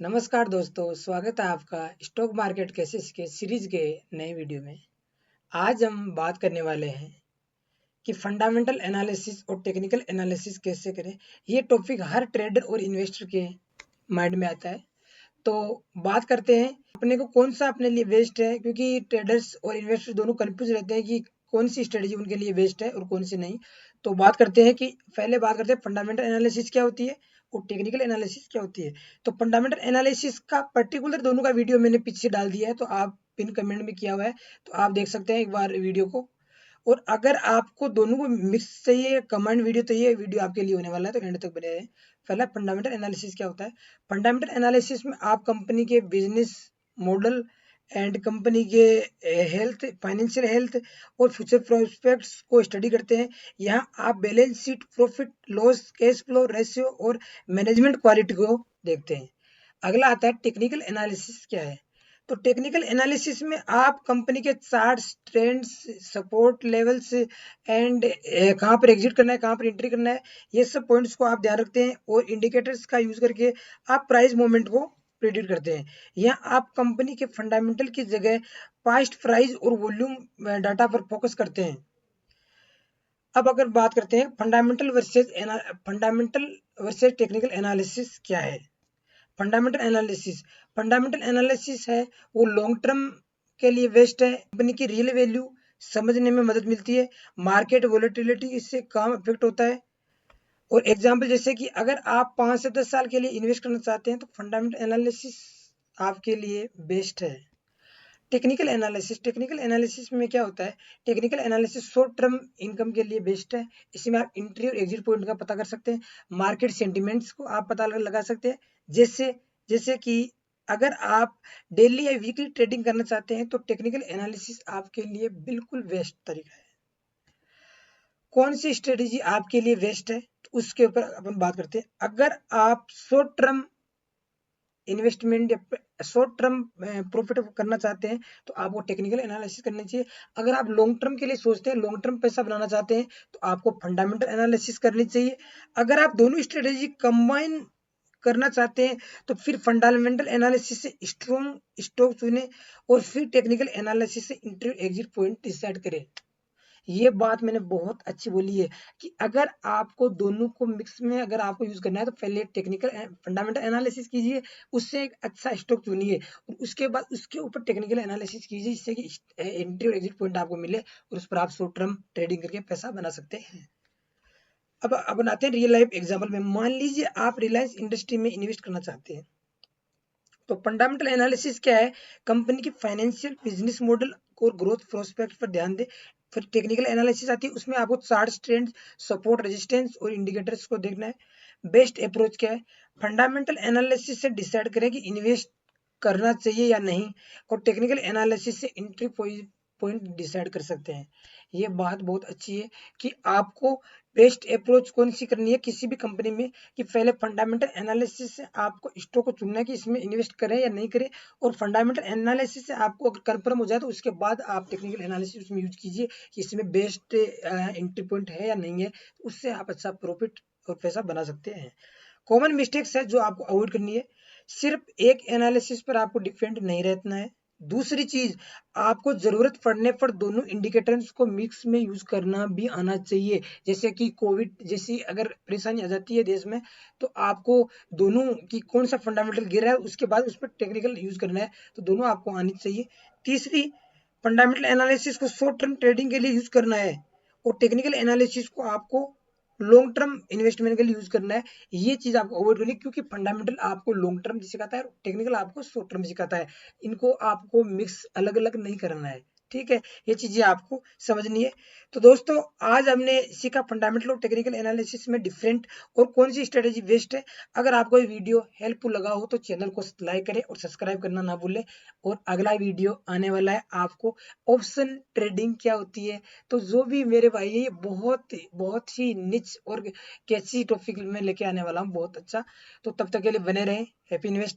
नमस्कार दोस्तों, स्वागत है आपका स्टॉक मार्केट केसेस के सीरीज के नए वीडियो में। आज हम बात करने वाले हैं कि फंडामेंटल एनालिसिस और टेक्निकल एनालिसिस कैसे करें। ये टॉपिक हर ट्रेडर और इन्वेस्टर के माइंड में आता है। तो बात करते हैं अपने को कौन सा अपने लिए बेस्ट है, क्योंकि ट्रेडर्स और इन्वेस्टर दोनों कंफ्यूज रहते हैं कि कौन सी स्ट्रेटजी उनके लिए बेस्ट है और कौन सी नहीं। तो बात करते हैं कि पहले बात करते हैं फंडामेंटल एनालिसिस क्या होती है और टेक्निकल एनालिसिस क्या होती है। तो फंडामेंटल एनालिसिस का पर्टिकुलर दोनों का वीडियो मैंने पीछे डाल दिया है, तो आप पिन कमेंट में किया हुआ है, तो आप देख सकते हैं एक बार वीडियो को। और अगर आपको दोनों को मिक्स चाहिए, कमांड वीडियो चाहिए, वीडियो आपके लिए होने वाला है, तो एंड तक बने रहें। पहला फंडामेंटल एनालिसिस क्या होता है। फंडामेंटल एनालिसिस में आप कंपनी के बिजनेस मॉडल एंड कंपनी के हेल्थ, फाइनेंशियल हेल्थ और फ्यूचर प्रोस्पेक्ट्स को स्टडी करते हैं। यहाँ आप balance sheet, profit loss, cash flow ratio और मैनेजमेंट क्वालिटी को देखते हैं। अगला आता है टेक्निकल एनालिसिस क्या है। तो टेक्निकल एनालिसिस में आप कंपनी के charts, trends, support levels and कहाँ पर एग्जिट करना है, कहाँ पर एंट्री करना है, ये सब पॉइंट्स को आप ध्यान रखते हैं और इंडिकेटर्स का यूज करके आप प्राइस मूवमेंट को प्रिडिक्ट करते हैं। यहाँ आप कंपनी के फंडामेंटल की जगह पास्ट प्राइस और वॉल्यूम डाटा पर फोकस करते हैं। अब अगर बात करते हैं फंडामेंटल वर्सेज टेक्निकल एनालिसिस क्या है। फंडामेंटल एनालिसिस है वो लॉन्ग टर्म के लिए बेस्ट है। कंपनी की रियल वैल्यू समझने में मदद मिलती है। मार्केट वोलेटिलिटी इससे कम इफेक्ट होता है। और एग्जांपल जैसे कि अगर आप 5 से 10 साल के लिए इन्वेस्ट करना चाहते हैं तो फंडामेंटल एनालिसिस आपके लिए बेस्ट है। टेक्निकल एनालिसिस में क्या होता है। Technical analysis short term income के लिए बेस्ट है। इसमें आप एंट्री और एग्जिट पॉइंट का पता कर सकते हैं। मार्केट सेंटिमेंट्स को आप पता लगा सकते हैं। जैसे जैसे कि अगर आप डेली या वीकली ट्रेडिंग करना चाहते हैं तो टेक्निकल एनालिसिस आपके लिए बिल्कुल बेस्ट तरीका है। कौन सी स्ट्रेटेजी आपके लिए बेस्ट है तो उसके ऊपर अपन बात करते हैं। अगर आप शॉर्ट टर्म इन्वेस्टमेंट या शॉर्ट टर्म प्रॉफिट करना चाहते हैं तो आपको टेक्निकल एनालिसिस करनी चाहिए। अगर आप लॉन्ग टर्म के लिए सोचते हैं, लॉन्ग टर्म पैसा बनाना चाहते हैं तो आपको फंडामेंटल एनालिसिस करनी चाहिए। अगर आप दोनों स्ट्रेटेजी कंबाइन करना चाहते हैं तो फिर फंडामेंटल एनालिसिस से स्ट्रॉन्ग स्टॉक चुने और फिर टेक्निकल एनालिसिस से एंट्री एग्जिट पॉइंट डिसाइड करें। ये बात मैंने बहुत अच्छी बोली है कि अगर आपको दोनों को मिक्स में अगर आपको यूज करना है तो पहले टेक्निकल फंडामेंटल एनालिसिस कीजिए, उससे एक अच्छा स्टॉक चुनिए और उसके बाद उसके ऊपर टेक्निकल एनालिसिस कीजिए, जिससे कि एंट्री और एग्जिट पॉइंट आपको मिले और उस पर आप शॉर्ट टर्म ट्रेडिंग करके पैसा बना सकते हैं। अब आते हैं रियल लाइफ एग्जाम्पल में। मान लीजिए आप रिलायंस इंडस्ट्री में इन्वेस्ट करना चाहते हैं। तो फंडामेंटल एनालिसिस क्या है। कंपनी की फाइनेंशियल, बिजनेस मॉडल और ग्रोथ प्रोस्पेक्ट पर ध्यान दें। फिर टेक्निकल एनालिसिस आती है, उसमें आपको चार्ट्स, ट्रेंड्स, सपोर्ट, रेजिस्टेंस और इंडिकेटर्स को देखना है। बेस्ट अप्रोच क्या है। फंडामेंटल एनालिसिस से डिसाइड करें कि इन्वेस्ट करना चाहिए या नहीं और टेक्निकल एनालिसिस से एंट्री पॉइंट डिसाइड कर सकते हैं। ये बात बहुत अच्छी है कि आपको बेस्ट अप्रोच कौन सी करनी है किसी भी कंपनी में, कि पहले फंडामेंटल एनालिसिस से आपको स्टॉक को चुनना है कि इसमें इन्वेस्ट करें या नहीं करें। और फंडामेंटल एनालिसिस से आपको अगर कंफर्म हो जाए तो उसके बाद आप टेक्निकल एनालिसिस में यूज कीजिए कि इसमें बेस्ट एंट्री पॉइंट है या नहीं है। उससे आप अच्छा प्रॉफिट और पैसा बना सकते हैं। कॉमन मिस्टेक्स है जो आपको अवॉइड करनी है। सिर्फ एक एनालिसिस पर आपको डिपेंड नहीं रहना है। दूसरी चीज, आपको जरूरत पड़ने पर दोनों इंडिकेटर्स को मिक्स में यूज करना भी आना चाहिए। जैसे कि कोविड जैसी अगर परेशानी आ जाती है देश में तो आपको दोनों की कौन सा फंडामेंटल गिर रहा है उसके बाद उस पर टेक्निकल यूज करना है, तो दोनों आपको आनी चाहिए। तीसरी, फंडामेंटल एनालिसिस को शॉर्ट टर्म ट्रेडिंग के लिए यूज करना है और टेक्निकल एनालिसिस को आपको लॉन्ग टर्म इन्वेस्टमेंट के लिए यूज करना है। ये चीज आपको अवॉइड करनी है, क्योंकि फंडामेंटल आपको लॉन्ग टर्म सिखाता है और टेक्निकल आपको शॉर्ट टर्म सिखाता है। इनको आपको मिक्स अलग अलग नहीं करना है। ठीक है, ये चीजें आपको समझनी है। तो दोस्तों, आज हमने सीखा फंडामेंटल और टेक्निकल एनालिसिस में डिफरेंट और कौन सी स्ट्रेटेजी बेस्ट है। अगर आपको ये वीडियो हेल्पफुल लगा हो तो चैनल को लाइक करें और सब्सक्राइब करना ना भूलें। और अगला वीडियो आने वाला है, आपको ऑप्शन ट्रेडिंग क्या होती है। तो जो भी मेरे भाई है, ये बहुत ही निच और कैची टॉपिक में लेके आने वाला हूँ, बहुत अच्छा। तो तब तक के लिए बने रहें। Happy investing.